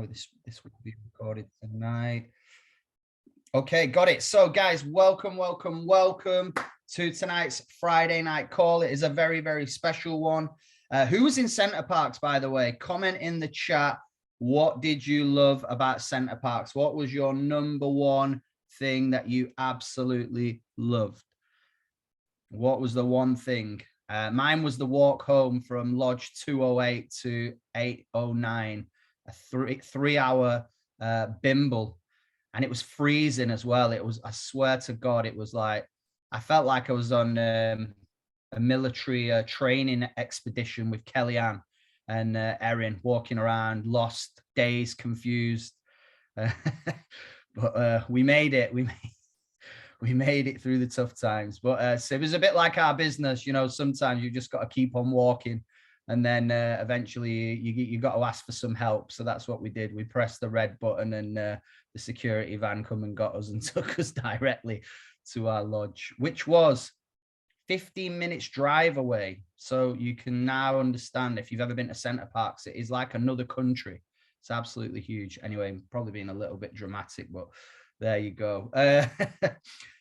This will be recorded tonight. Okay, got it. So guys, welcome to tonight's Friday night call. It is a very, very special one. Who was in Center Parcs, by the way? Comment in the chat. What did you love about Center Parcs? What was your number one thing that you absolutely loved? What was the one thing? Mine was the walk home from Lodge 208 to 809, a three-hour bimble, and it was freezing as well. It was, I swear to God, it was like, I felt like I was on a military training expedition with Kellyanne and Erin, walking around, lost, dazed, confused. But we made it. We made it through the tough times. But so it was a bit like our business, you know. Sometimes you just got to keep on walking, and then eventually you got to ask for some help. So that's what we did. We pressed the red button, and the security van come and got us and took us directly to our lodge, which was 15 minutes drive away. So you can now understand, if you've ever been to Center Parcs, it is like another country. It's absolutely huge. Anyway, probably being a little bit dramatic, but there you go.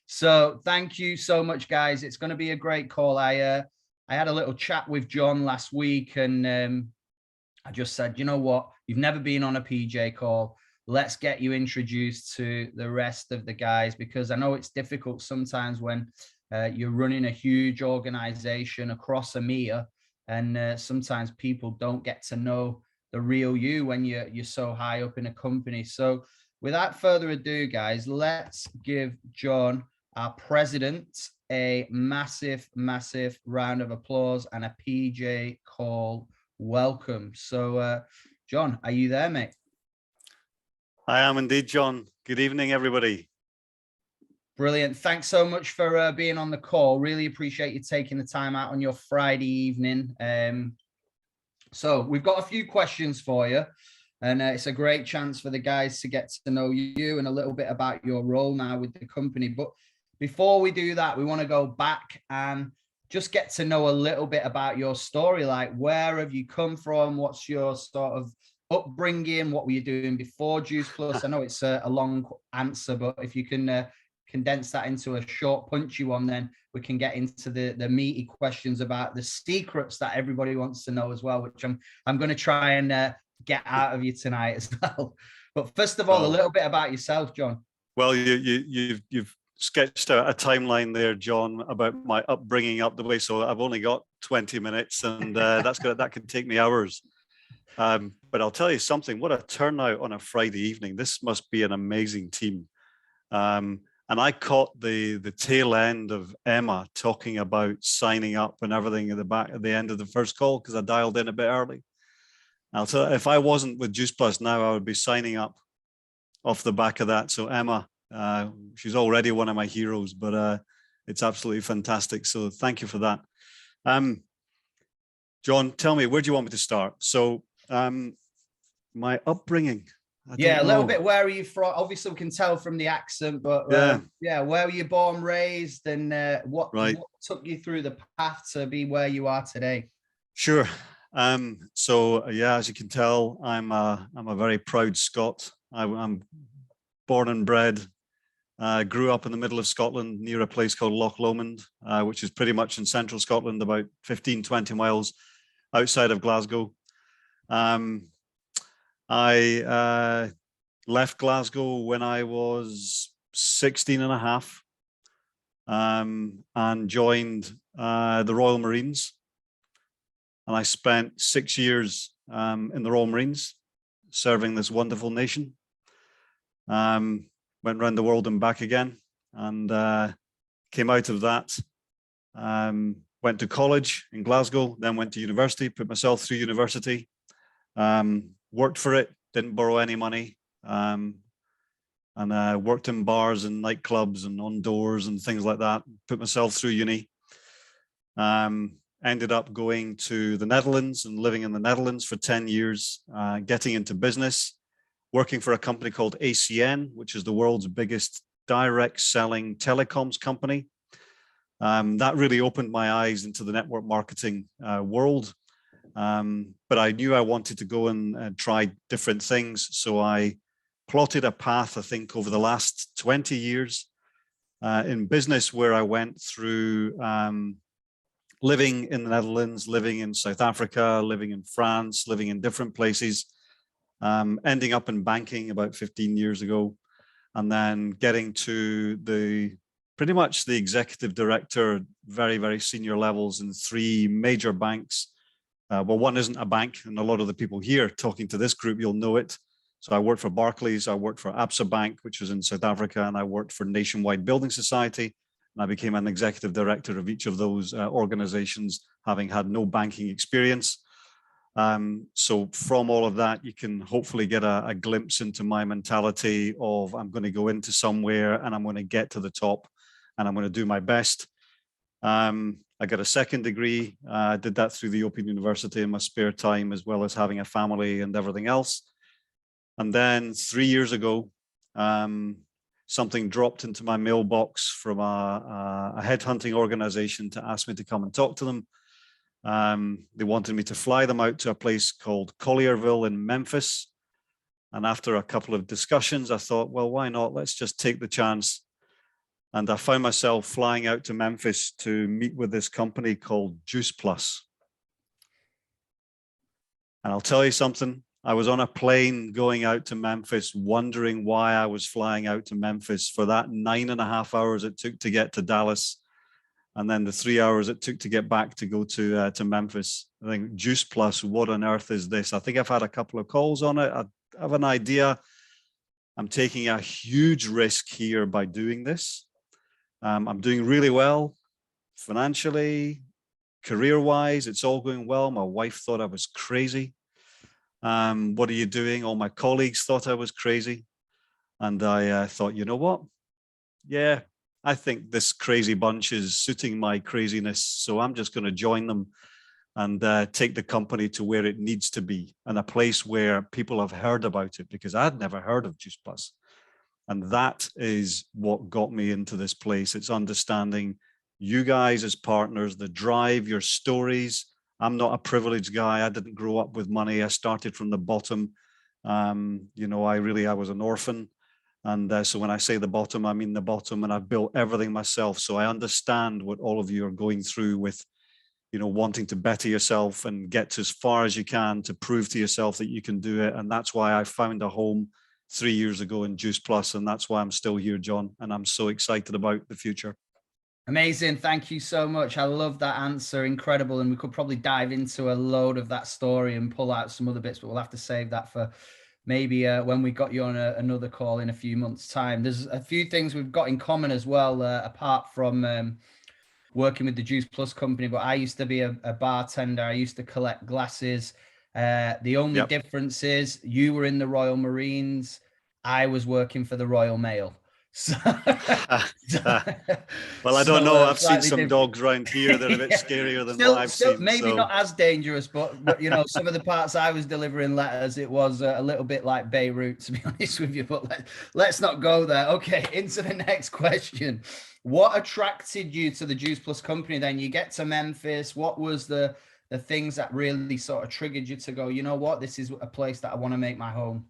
So thank you so much, guys. It's going to be a great call. I had a little chat with John last week, and I just said, you know what, you've never been on a PJ call. Let's get you introduced to the rest of the guys, because I know it's difficult sometimes when you're running a huge organization across EMEA, and sometimes people don't get to know the real you when you're so high up in a company. So without further ado, guys, let's give John, our president, a massive, massive round of applause and a PJ call welcome. So, John, are you there, mate? I am indeed, John. Good evening, everybody. Brilliant. Thanks so much for being on the call. Really appreciate you taking the time out on your Friday evening. So we've got a few questions for you. And it's a great chance for the guys to get to know you and a little bit about your role now with the company. But before we do that, we want to go back and just get to know a little bit about your story. Like, where have you come from? What's your sort of upbringing? What were you doing before Juice Plus? I know it's a long answer, but if you can condense that into a short, punchy one, then we can get into the meaty questions about the secrets that everybody wants to know as well, which I'm going to try and get out of you tonight as well. But first of all, a little bit about yourself, John. Well, you've sketched out a timeline there, John, about my upbringing up the way. So I've only got 20 minutes, and that could take me hours. But I'll tell you something. What a turnout on a Friday evening! This must be an amazing team. And I caught the tail end of Emma talking about signing up and everything at the end of the first call, because I dialed in a bit early. I'll tell you, if I wasn't with Juice Plus now, I would be signing up off the back of that. So Emma, she's already one of my heroes, but it's absolutely fantastic. So thank you for that. John, tell me, where do you want me to start? So my upbringing. Yeah, a little bit. Where are you from? Obviously, we can tell from the accent, but yeah, where were you born, raised, and what took you through the path to be where you are today? Sure. So yeah, as you can tell, I'm a very proud Scot. I'm born and bred. Grew up in the middle of Scotland near a place called Loch Lomond, which is pretty much in central Scotland, about 15-20 miles outside of Glasgow. I left Glasgow when I was 16 and a half, and joined the Royal Marines. And I spent 6 years in the Royal Marines, serving this wonderful nation. Went around the world and back again, and came out of that. Went to college in Glasgow, then went to university, put myself through university, worked for it, didn't borrow any money, and worked in bars and nightclubs and on doors and things like that, put myself through uni. Ended up going to the Netherlands and living in the Netherlands for 10 years, getting into business, working for a company called ACN, which is the world's biggest direct selling telecoms company. That really opened my eyes into the network marketing world. But I knew I wanted to go and try different things. So I plotted a path, I think, over the last 20 years in business, where I went through living in the Netherlands, living in South Africa, living in France, living in different places, ending up in banking about 15 years ago, and then getting to pretty much the executive director, very, very senior levels in 3 major banks. Well, one isn't a bank, and a lot of the people here talking to this group, you'll know it. So I worked for Barclays, I worked for Absa Bank, which was in South Africa, and I worked for Nationwide Building Society. And I became an executive director of each of those organizations, having had no banking experience. So from all of that, you can hopefully get a glimpse into my mentality of, I'm going to go into somewhere and I'm going to get to the top and I'm going to do my best. I got a second degree. I did that through the Open University in my spare time, as well as having a family and everything else. And then 3 years ago, something dropped into my mailbox from a headhunting organization to ask me to come and talk to them. They wanted me to fly them out to a place called Collierville in Memphis. And after a couple of discussions, I thought, well, why not? Let's just take the chance. And I found myself flying out to Memphis to meet with this company called Juice Plus. And I'll tell you something, I was on a plane going out to Memphis, wondering why I was flying out to Memphis for that 9.5 hours it took to get to Dallas, and then the 3 hours it took to get back to go to Memphis. I think Juice Plus, what on earth is this? I think I've had a couple of calls on it. I have an idea. I'm taking a huge risk here by doing this. I'm doing really well financially, career-wise. It's all going well. My wife thought I was crazy. What are you doing? All my colleagues thought I was crazy. And I thought, you know what? Yeah, I think this crazy bunch is suiting my craziness. So I'm just going to join them and take the company to where it needs to be, and a place where people have heard about it, because I'd never heard of Juice Plus. And that is what got me into this place. It's understanding you guys as partners, the drive, your stories. I'm not a privileged guy. I didn't grow up with money. I started from the bottom. You know, I was an orphan. And so when I say the bottom, I mean the bottom, and I've built everything myself. So I understand what all of you are going through with, you know, wanting to better yourself and get to as far as you can to prove to yourself that you can do it. And that's why I found a home 3 years ago in Juice Plus. And that's why I'm still here, John. And I'm so excited about the future. Amazing. Thank you so much. I love that answer. Incredible. And we could probably dive into a load of that story and pull out some other bits, but we'll have to save that for maybe when we got you on another call in a few months' time. There's a few things we've got in common as well, apart from working with the Juice Plus company, but I used to be a bartender. I used to collect glasses. The only difference is you were in the Royal Marines. I was working for the Royal Mail. So, well, I don't know. I've seen some different dogs around here that are a bit scarier than what I've seen. Maybe not as dangerous, but you know, some of the parts I was delivering letters, it was a little bit like Beirut, to be honest with you. But let's not go there. Okay, into the next question. What attracted you to the Juice Plus company? Then you get to Memphis. What was the things that really sort of triggered you to go, you know what, this is a place that I want to make my home?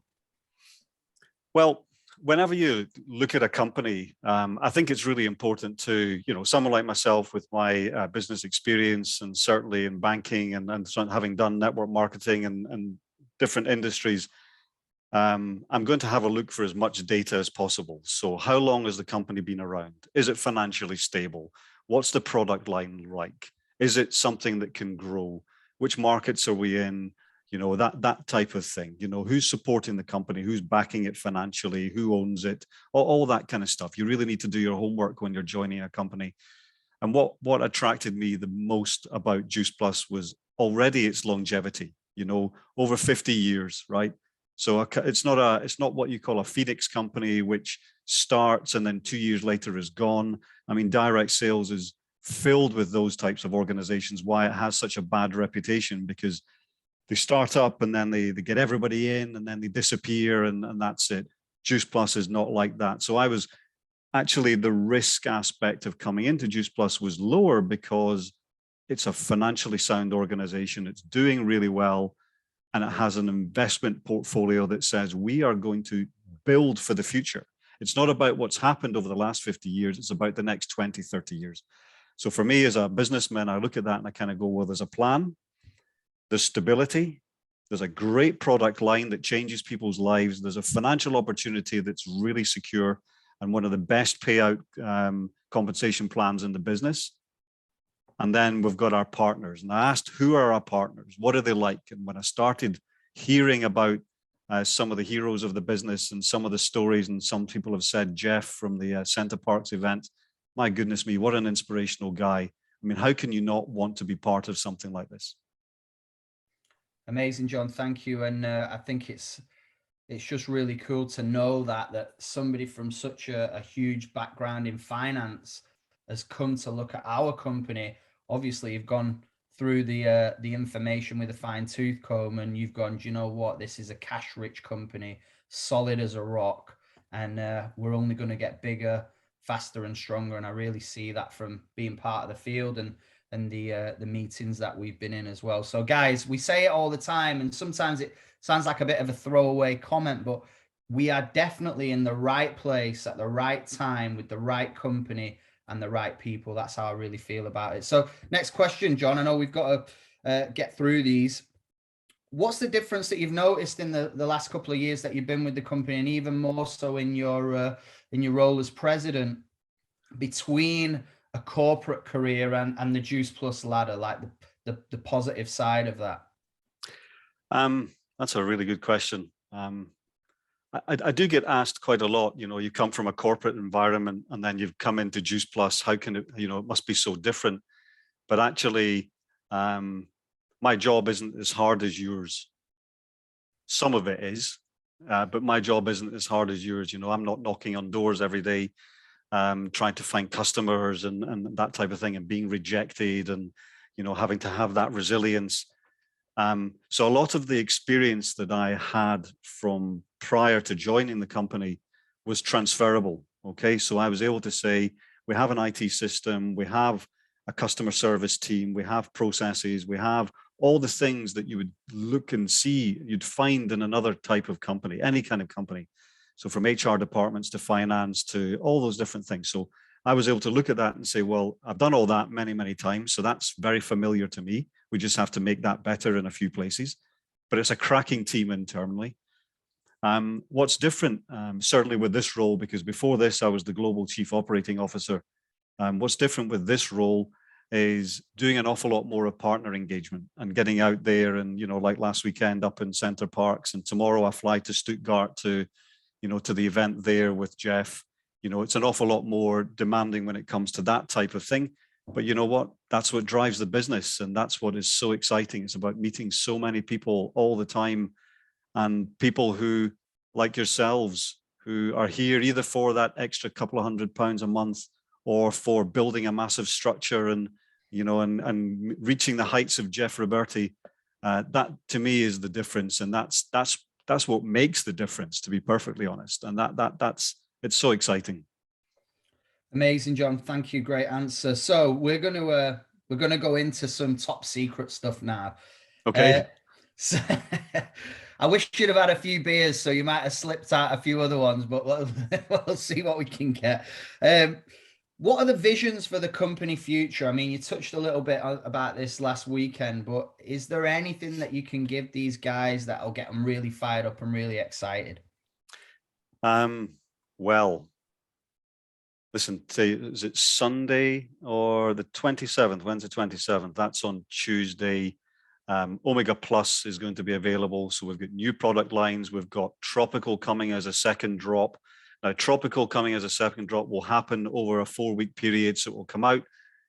Well, whenever you look at a company, I think it's really important to, you know, someone like myself with my business experience, and certainly in banking and having done network marketing and different industries, I'm going to have a look for as much data as possible. So how long has the company been around? Is it financially stable? What's the product line like? Is it something that can grow? Which markets are we in? You know, that type of thing. You know, who's supporting the company? Who's backing it financially? Who owns it? All that kind of stuff. You really need to do your homework when you're joining a company. And what attracted me the most about Juice Plus was already its longevity. You know, over 50 years, right? So it's not what you call a Phoenix company, which starts and then 2 years later is gone. I mean, direct sales is filled with those types of organizations. Why it has such a bad reputation, because they start up and then they get everybody in and then they disappear and that's it. Juice Plus is not like that. So I was actually, the risk aspect of coming into Juice Plus was lower because it's a financially sound organization. It's doing really well. And it has an investment portfolio that says we are going to build for the future. It's not about what's happened over the last 50 years. It's about the next 20, 30 years. So for me as a businessman, I look at that and I kind of go, well, there's a plan, there's stability, there's a great product line that changes people's lives. There's a financial opportunity that's really secure and one of the best payout compensation plans in the business. And then we've got our partners. And I asked, who are our partners? What are they like? And when I started hearing about some of the heroes of the business and some of the stories, and some people have said, Jeff from the Center Parks event, my goodness me, what an inspirational guy. I mean, how can you not want to be part of something like this? Amazing, John. Thank you. And I think it's just really cool to know that somebody from such a huge background in finance has come to look at our company. Obviously, you've gone through the information with a fine tooth comb, and you've gone, do you know what? This is a cash-rich company, solid as a rock, and we're only going to get bigger, faster, and stronger. And I really see that from being part of the field and the meetings that we've been in as well. So, guys, we say it all the time, and sometimes it sounds like a bit of a throwaway comment, but we are definitely in the right place at the right time with the right company and the right people. That's how I really feel about it. So next question, John. I know we've got to get through these. What's the difference that you've noticed in the last couple of years that you've been with the company, and even more so in your role as president, between a corporate career and the Juice Plus ladder, like the positive side of that? That's a really good question. I do get asked quite a lot, you know, you come from a corporate environment and then you've come into Juice Plus. How can it, you know, it must be so different. But actually, my job isn't as hard as yours. Some of it is, but my job isn't as hard as yours. You know, I'm not knocking on doors every day, trying to find customers and that type of thing, and being rejected and, you know, having to have that resilience. So a lot of the experience that I had from prior to joining the company was transferable. Okay, so I was able to say, we have an IT system, we have a customer service team, we have processes, we have all the things that you would look and see, you'd find in another type of company, any kind of company. So from HR departments to finance to all those different things. So I was able to look at that and say, well, I've done all that many, many times. So that's very familiar to me. We just have to make that better in a few places. But it's a cracking team internally. What's different, certainly with this role, because before this, I was the Global Chief Operating Officer. What's different with this role is doing an awful lot more of partner engagement and getting out there. And, you know, like last weekend up in Center Parks, and tomorrow I fly to Stuttgart to, you know, to the event there with Jeff. You know, it's an awful lot more demanding when it comes to that type of thing. But you know what? That's what drives the business. And that's what is so exciting. It's about meeting so many people all the time, and people who, like yourselves, who are here either for that extra couple of £100 a month or for building a massive structure and, you know, and reaching the heights of Jeff Roberti. That to me is the difference. And that's what makes the difference, to be perfectly honest. And it's so exciting. Amazing, John. Thank you. Great answer. So we're gonna go into some top secret stuff now. Okay. So I wish you'd have had a few beers, so you might have slipped out a few other ones, but we'll see what we can get. What are the visions for the company future? I mean, you touched a little bit about this last weekend, but is there anything that you can give these guys that'll get them really fired up and really excited? Well, listen, is it Sunday or the 27th? When's the 27th? That's on Tuesday. Omega Plus is going to be available. So we've got new product lines. We've got Tropical coming as a second drop. Now, Tropical coming as a second drop will happen over a 4-week period. So it will come out.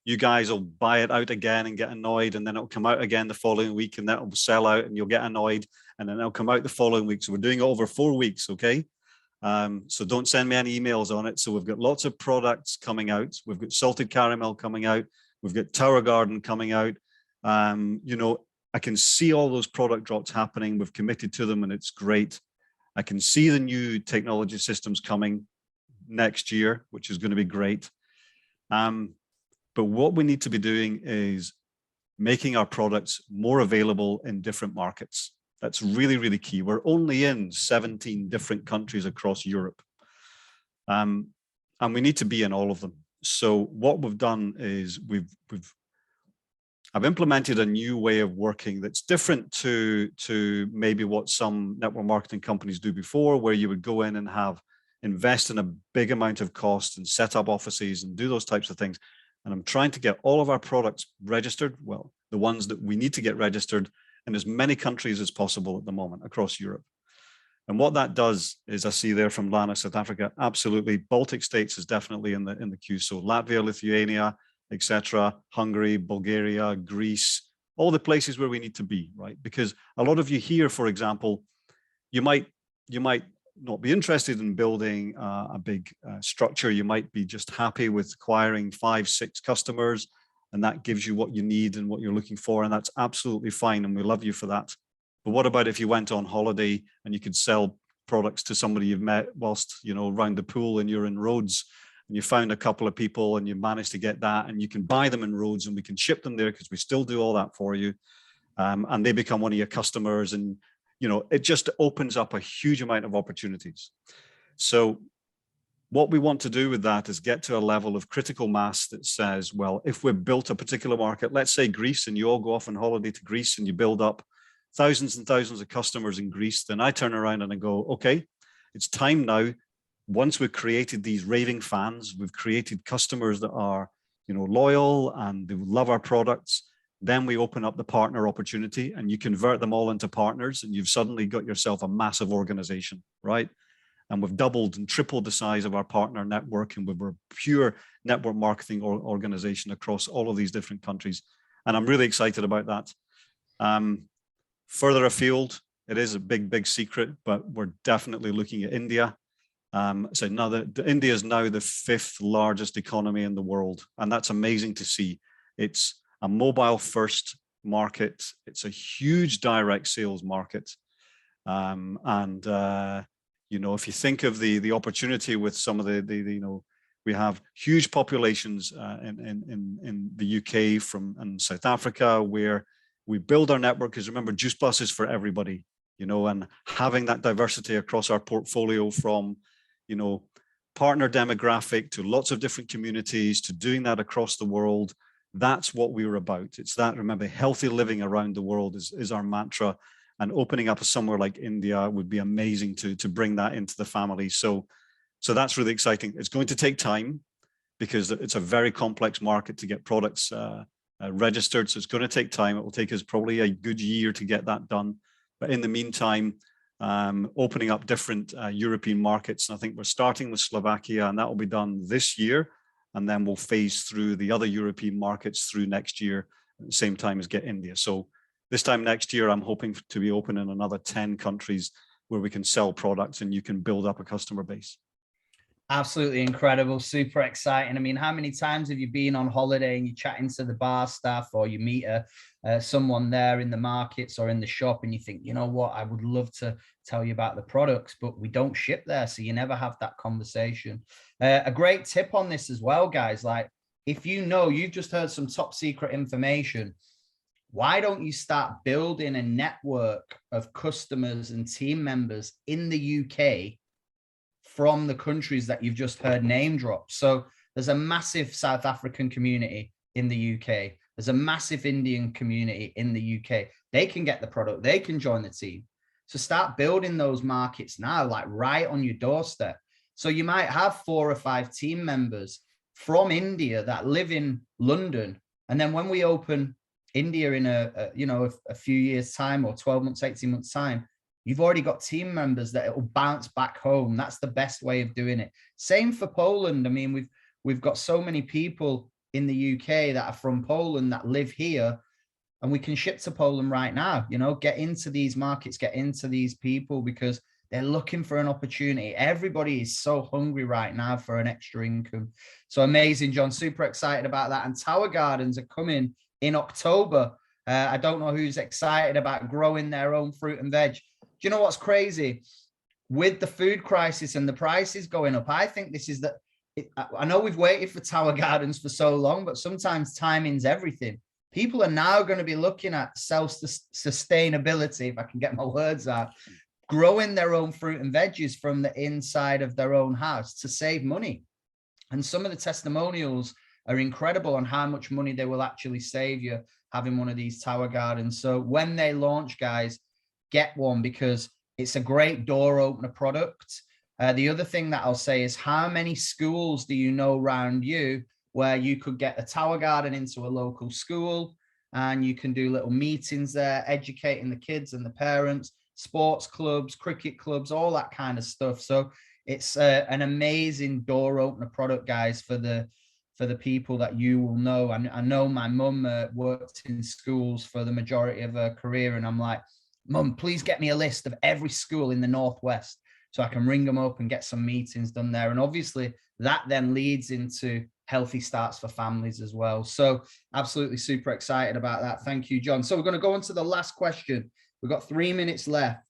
You guys will buy it out again and get annoyed. And then it'll come out again the following week, and that will sell out and you'll get annoyed. And then it'll come out the following week. So we're doing it over 4 weeks. Okay. So don't send me any emails on it. So we've got lots of products coming out. We've got Salted Caramel coming out. We've got Tower Garden coming out. You know, I can see all those product drops happening. We've committed to them and it's great. I can see the new technology systems coming next year, which is going to be great. But what we need to be doing is making our products more available in different markets. That's really, really key. We're only in 17 different countries across Europe. And we need to be in all of them. So what we've done is I've implemented a new way of working that's different to maybe what some network marketing companies do before, where you would go in and invest in a big amount of cost and set up offices and do those types of things. And I'm trying to get all of our products registered, well, the ones that we need to get registered in as many countries as possible at the moment across Europe. And what that does is, I see there from Lana, South Africa, absolutely. Baltic states is definitely in the queue. So Latvia, Lithuania, etc., Hungary, Bulgaria, Greece, all the places where we need to be, right? Because a lot of you here, for example, you might not be interested in building a big structure. You might be just happy with acquiring 5, 6 customers, and that gives you what you need and what you're looking for, and that's absolutely fine, and we love you for that. But what about if you went on holiday and you could sell products to somebody you've met whilst, around the pool, and you're in Rhodes, and you found a couple of people and you managed to get that, and you can buy them in Rhodes and we can ship them there because we still do all that for you. And they become one of your customers, and it just opens up a huge amount of opportunities. So what we want to do with that is get to a level of critical mass that says, well, if we've built a particular market, let's say Greece, and you all go off on holiday to Greece and you build up thousands and thousands of customers in Greece, then I turn around and I go, okay, it's time now. Once we've created these raving fans, we've created customers that are, loyal and they love our products. Then we open up the partner opportunity, and you convert them all into partners, and you've suddenly got yourself a massive organization, right? And we've doubled and tripled the size of our partner network, and we're a pure network marketing organization across all of these different countries. And I'm really excited about that. Further afield, it is a big, big secret, but we're definitely looking at India. So now India is now the 5th largest economy in the world, and that's amazing to see. It's a mobile first market. It's a huge direct sales market. If you think of the opportunity with some of we have huge populations in the UK and South Africa, where we build our network, because remember, Juice Plus is for everybody, and having that diversity across our portfolio from, partner demographic to lots of different communities, to doing that across the world. That's what we were about. It's that, remember, healthy living around the world is our mantra, and opening up somewhere like India would be amazing to bring that into the family. So that's really exciting. It's going to take time, because it's a very complex market to get products registered. So it's going to take time. It will take us probably a good year to get that done. But in the meantime, opening up different European markets. And I think we're starting with Slovakia, and that will be done this year. And then we'll phase through the other European markets through next year at the same time as get India. So this time next year, I'm hoping to be open in another 10 countries where we can sell products and you can build up a customer base. Absolutely incredible. Super exciting. I mean, how many times have you been on holiday and you're chatting to the bar staff, or you meet someone there in the markets or in the shop, and you think, you know what, I would love to tell you about the products, but we don't ship there. So you never have that conversation. A great tip on this as well, guys, like if you've just heard some top secret information, why don't you start building a network of customers and team members in the UK from the countries that you've just heard name drop? So there's a massive South African community in the UK. There's a massive Indian community in the UK. They can get the product. They can join the team. So start building those markets now, like right on your doorstep. So you might have 4 or 5 team members from India that live in London. And then when we open India in a few years time, or 12 months, 18 months time, you've already got team members that it will bounce back home. That's the best way of doing it. Same for Poland. I mean, we've got so many people in the UK that are from Poland that live here, and we can ship to Poland right now. Get into these markets, get into these people, because they're looking for an opportunity. Everybody is so hungry right now for an extra income. So amazing, John. Super excited about that. And Tower Gardens are coming in October. I don't know who's excited about growing their own fruit and veg. Do you know what's crazy? With the food crisis and the prices going up, I think this is I know we've waited for Tower Gardens for so long, but sometimes timing's everything. people are now going to be looking at self-sustainability, if I can get my words out, growing their own fruit and veggies from the inside of their own house to save money. And some of the testimonials are incredible on how much money they will actually save you having one of these tower gardens. So when they launch, guys, get one, because it's a great door opener product. The other thing that I'll say is, how many schools do you know around you where you could get a tower garden into a local school and you can do little meetings there, educating the kids and the parents, sports clubs, cricket clubs, all that kind of stuff. So it's an amazing door opener product, guys, for the people that you will know. I know my mum worked in schools for the majority of her career, and I'm like, Mum, please get me a list of every school in the Northwest so I can ring them up and get some meetings done there. And obviously that then leads into healthy starts for families as well. So absolutely super excited about that. Thank you, John. So we're going to go on to the last question. We've got 3 minutes left.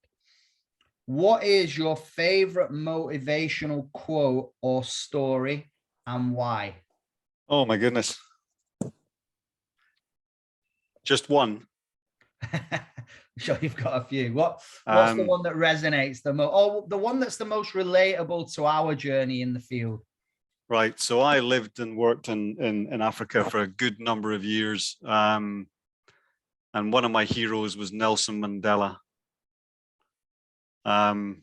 What is your favorite motivational quote or story, and why? Oh my goodness. Just one. I'm sure you've got a few. What's the one that resonates the most? Oh, the one that's the most relatable to our journey in the field. Right. So I lived and worked in Africa for a good number of years. And one of my heroes was Nelson Mandela. And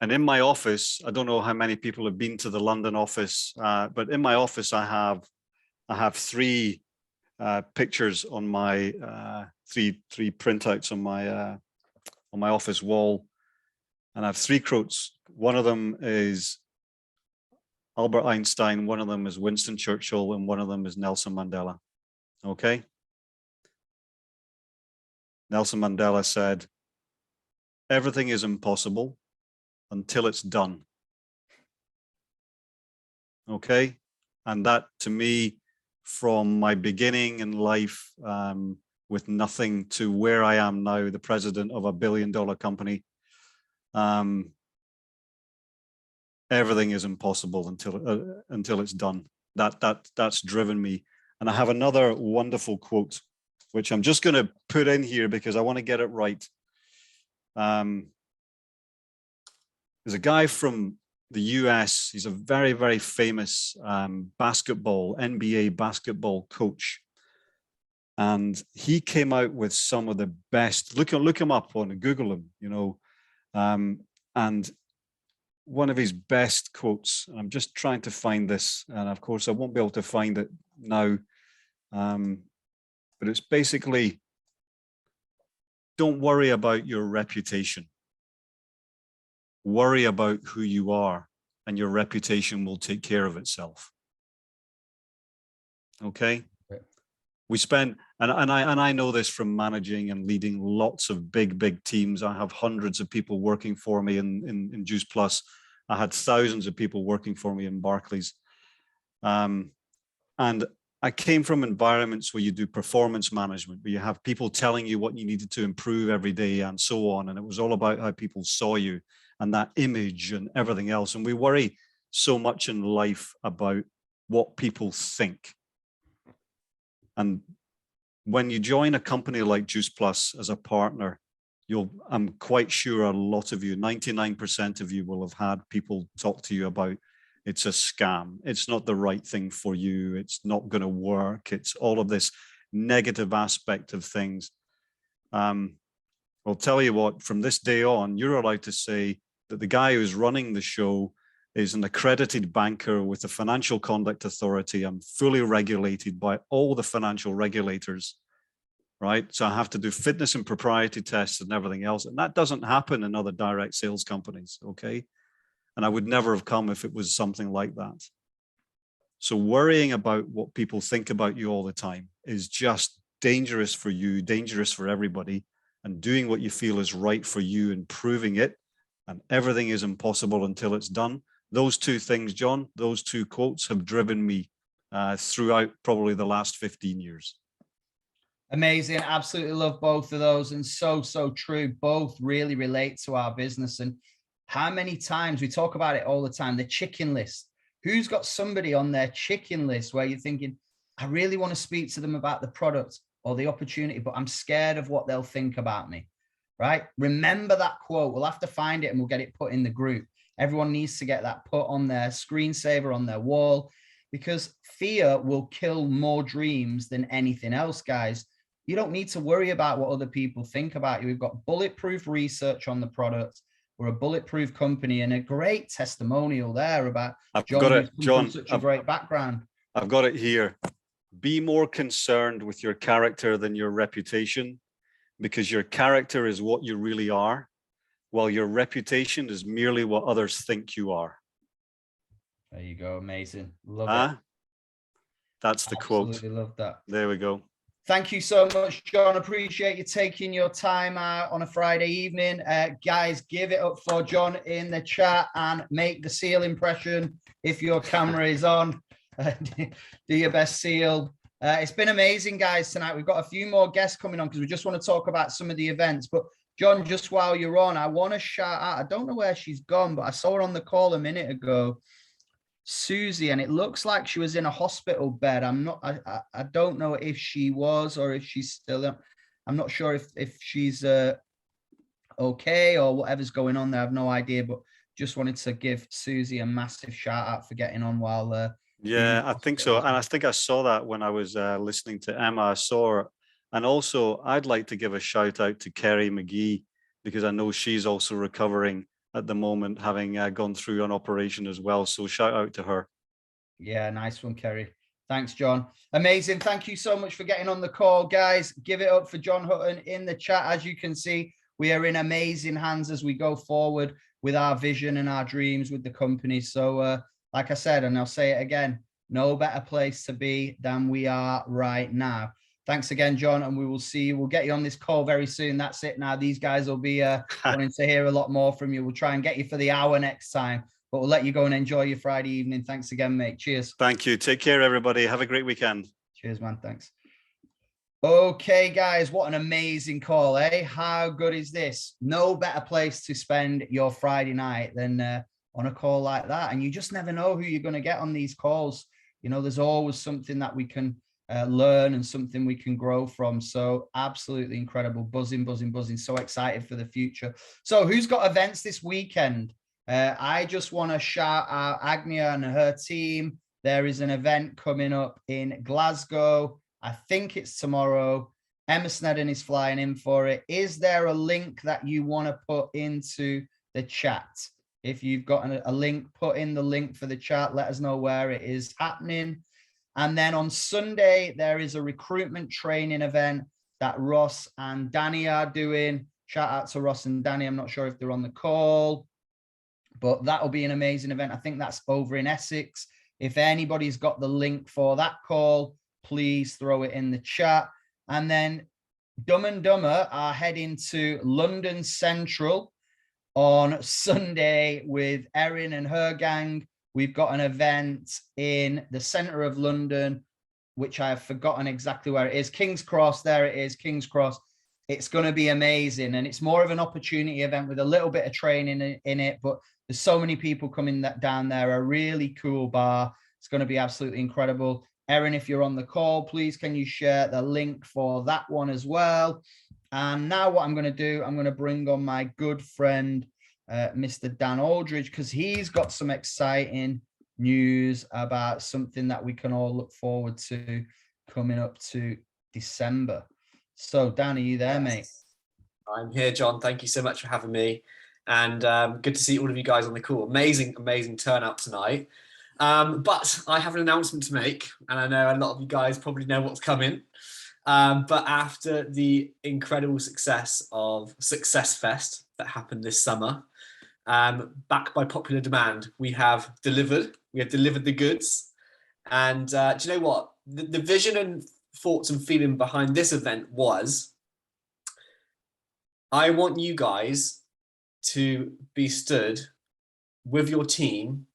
in my office, I don't know how many people have been to the London office, but in my office, I have three pictures on my three printouts on my office wall, and I have three quotes. One of them is Albert Einstein, one of them is Winston Churchill, and one of them is Nelson Mandela. Okay. Nelson Mandela said, "Everything is impossible until it's done." Okay. And that, to me, from my beginning in life, with nothing, to where I am now, the president of a $1 billion company, everything is impossible until it's done. That's driven me. And I have another wonderful quote, which I'm just going to put in here because I want to get it right. There's a guy from the US. He's a very, very famous NBA basketball coach. And he came out with some of the best, look him up on Google him, you know, and one of his best quotes, I'm just trying to find this, and of course I won't be able to find it now, but it's basically, don't worry about your reputation. Worry about who you are, and your reputation will take care of itself. Okay? We spend, and I know this from managing and leading lots of big teams. I have hundreds of people working for me in Juice Plus. I had thousands of people working for me in Barclays. And I came from environments where you do performance management, where you have people telling you what you needed to improve every day and so on. And it was all about how people saw you and that image and everything else. And we worry so much in life about what people think. And when you join a company like Juice Plus as a partner, I'm quite sure a lot of you, 99% of you, will have had people talk to you about it's a scam. It's not the right thing for you. It's not going to work. It's all of this negative aspect of things. I'll tell you what, from this day on, you're allowed to say that the guy who's running the show is an accredited banker with the Financial Conduct Authority. I'm fully regulated by all the financial regulators, right? So I have to do fitness and propriety tests and everything else. And that doesn't happen in other direct sales companies, okay? And I would never have come if it was something like that. So worrying about what people think about you all the time is just dangerous for you, dangerous for everybody, and doing what you feel is right for you and proving it. And everything is impossible until it's done. Those two things, John, those two quotes have driven me throughout probably the last 15 years. Amazing. Absolutely love both of those. And so true. Both really relate to our business. And how many times we talk about it all the time, the chicken list. Who's got somebody on their chicken list where you're thinking, I really want to speak to them about the product. or the opportunity, but I'm scared of what they'll think about me, right? Remember that quote. We'll have to find it and we'll get it put in the group. Everyone needs to get that put on their screensaver, on their wall, because fear will kill more dreams than anything else, guys. You don't need to worry about what other people think about you. We've got bulletproof research on the product. We're a bulletproof company, and a great testimonial there about John, such a great background. I've got it here. Be more concerned with your character than your reputation, because your character is what you really are, while your reputation is merely what others think you are. There you go. Amazing. Love it. That's the quote. Absolutely love that. There we go. Thank you so much, John. Appreciate you taking your time out on a Friday evening. Guys, give it up for John in the chat and make the seal impression if your camera is on. Do your best seal. It's been amazing, guys, tonight. We've got a few more guests coming on because we just want to talk about some of the events. But John, just while you're on, I want to shout out, I don't know where she's gone, but I saw her on the call a minute ago, Susie, and it looks like she was in a hospital bed. I don't know if she was or if she's still, I'm not sure if she's okay or whatever's going on there. I have no idea, but just wanted to give Susie a massive shout out for getting on while yeah, I think so. And I think I saw that when I was listening to Emma. I saw her. And also, I'd like to give a shout out to Kerry McGee, because I know she's also recovering at the moment, having gone through an operation as well. So shout out to her. Yeah, nice one, Kerry. Thanks, John. Amazing. Thank you so much for getting on the call, guys. Give it up for John Hutton in the chat. As you can see, we are in amazing hands as we go forward with our vision and our dreams with the company. So like I said, and I'll say it again, no better place to be than we are right now. Thanks again, John, and we will see you. We'll get you on this call very soon. That's it now. These guys will be wanting to hear a lot more from you. We'll try and get you for the hour next time, but we'll let you go and enjoy your Friday evening. Thanks again, mate. Cheers. Thank you. Take care, everybody. Have a great weekend. Cheers, man. Thanks. Okay, guys, what an amazing call, eh? How good is this? No better place to spend your Friday night than on a call like that. And you just never know who you're going to get on these calls. You know, there's always something that we can learn and something we can grow from. So absolutely incredible. Buzzing. So excited for the future. So who's got events this weekend? I just want to shout out Agnia and her team. There is an event coming up in Glasgow. I think it's tomorrow. Emma Snedden is flying in for it. Is there a link that you want to put into the chat? If you've got a link, put in the link for the chat. Let us know where it is happening. And then on Sunday, there is a recruitment training event that Ross and Danny are doing. Shout out to Ross and Danny. I'm not sure if they're on the call, but that'll be an amazing event. I think that's over in Essex. If anybody's got the link for that call, please throw it in the chat. And then Dumb and Dumber are heading to London Central on Sunday with Erin and her gang. We've got an event in the center of London, which I have forgotten exactly where it is. King's Cross, there it is, King's Cross. It's going to be amazing. And it's more of an opportunity event with a little bit of training in it, but there's so many people coming down there, a really cool bar. It's going to be absolutely incredible. Erin, if you're on the call, please can you share the link for that one as well? And now what I'm going to do, I'm going to bring on my good friend, Mr. Dan Aldridge, because he's got some exciting news about something that we can all look forward to coming up to December. So Dan, are you there, mate? I'm here, John. Thank you so much for having me. And good to see all of you guys on the call. Amazing turnout tonight. But I have an announcement to make, and I know a lot of you guys probably know what's coming. But after the incredible success of Success Fest that happened this summer, backed by popular demand, we have delivered. We have delivered the goods. And do you know what? The vision and thoughts and feeling behind this event was, I want you guys to be stood with your team,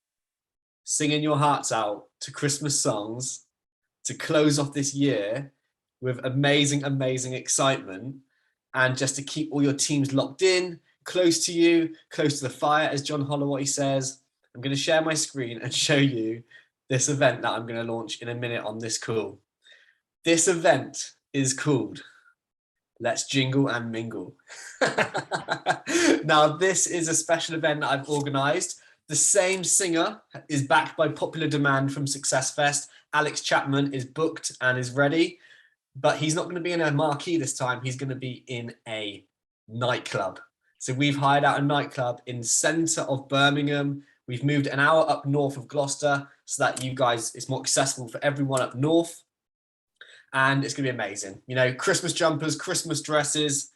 singing your hearts out to Christmas songs to close off this year with amazing excitement, and just to keep all your teams locked in, close to you, close to the fire, as John Holloway says. I'm going to share my screen and show you this event that I'm going to launch in a minute on this call. This event is called Let's Jingle and Mingle. Now, this is a special event that I've organised. The same singer is backed by popular demand from Success Fest. Alex Chapman is booked and is ready, but he's not going to be in a marquee this time. He's going to be in a nightclub. So we've hired out a nightclub in centre of Birmingham. We've moved an hour up north of Gloucester so that you guys, it's more accessible for everyone up north. And it's going to be amazing. You know, Christmas jumpers, Christmas dresses,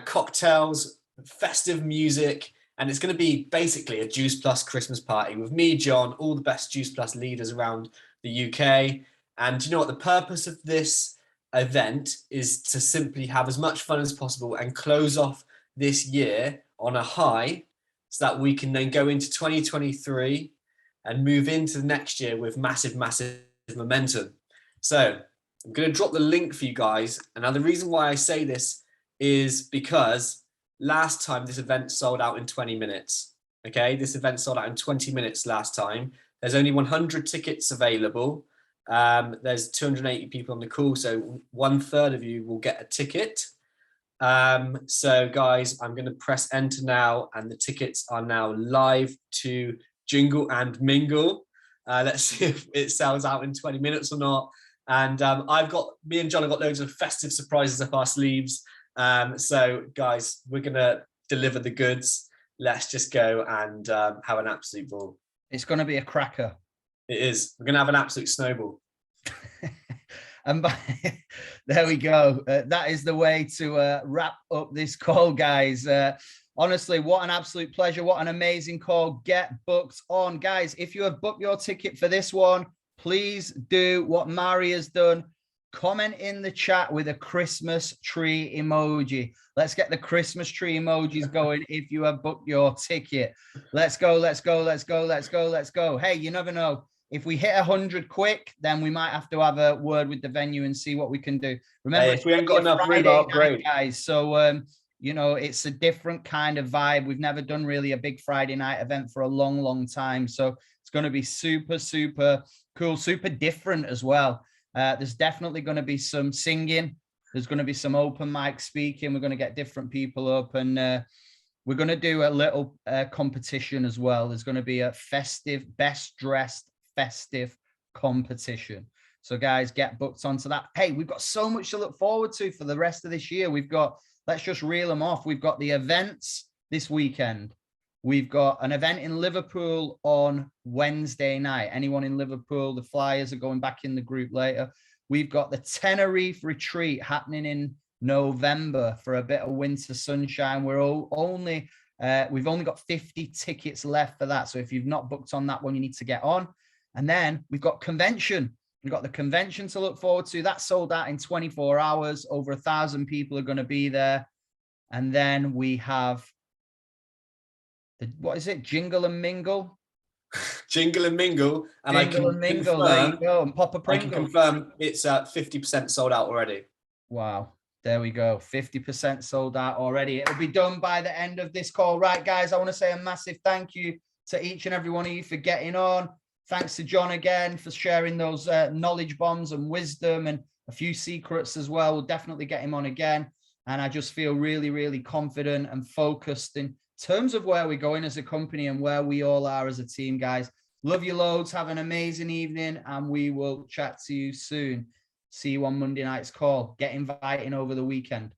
cocktails, festive music. And it's going to be basically a Juice Plus Christmas party with me, John, all the best Juice Plus leaders around the UK. And you know what? The purpose of this event is to simply have as much fun as possible and close off this year on a high so that we can then go into 2023 and move into the next year with massive, massive momentum. So I'm going to drop the link for you guys. And now the reason why I say this is because last time this event sold out in 20 minutes. Okay, this event sold out in 20 minutes last time. There's only 100 tickets available. There's 280 people on the call, so 1/3 of you will get a ticket. So guys, I'm going to press enter now, and the tickets are now live to Jingle and Mingle. Let's see if it sells out in 20 minutes or not. And me and John have got loads of festive surprises up our sleeves. So guys, we're going to deliver the goods. Let's just go and have an absolute ball. It's going to be a cracker. It is. We're going to have an absolute snowball. And there we go. That is the way to wrap up this call, guys. Honestly, what an absolute pleasure. What an amazing call. Get booked on. Guys, if you have booked your ticket for this one, please do what Mari has done. Comment in the chat with a Christmas tree emoji. Let's get the Christmas tree emojis going if you have booked your ticket. Let's go, let's go, let's go, let's go, let's go. Hey, you never know. If we hit 100 quick, then we might have to have a word with the venue and see what we can do. Remember, hey, if we ain't got enough room, upgrade, guys. So, you know, it's a different kind of vibe. We've never done really a big Friday night event for a long, long time. So it's going to be super, super cool, super different as well. There's definitely going to be some singing. There's going to be some open mic speaking. We're going to get different people up, and we're going to do a little competition as well. There's going to be a festive, best dressed festive competition. So guys, get booked onto that. Hey, we've got so much to look forward to for the rest of this year. We've got, let's just reel them off. We've got the events this weekend. We've got an event in Liverpool on Wednesday night. Anyone in Liverpool, the Flyers are going back in the group later. We've got the Tenerife retreat happening in November for a bit of winter sunshine. We've only got 50 tickets left for that. So if you've not booked on that one, you need to get on. And then we've got convention. We've got the convention to look forward to. That sold out in 24 hours. Over 1,000 people are going to be there. And then we have what is it? Jingle and Mingle? Jingle and Mingle. And Jingle and Mingle, there you go. And Pop a Pringle. I can confirm it's 50% sold out already. Wow. There we go. 50% sold out already. It'll be done by the end of this call. Right, guys, I want to say a massive thank you to each and every one of you for getting on. Thanks to John again for sharing those knowledge bombs and wisdom and a few secrets as well. We'll definitely get him on again. And I just feel really, really confident and focused in terms of where we're going as a company and where we all are as a team, guys. Love you loads. Have an amazing evening, and we will chat to you soon. See you on Monday night's call. Get inviting over the weekend.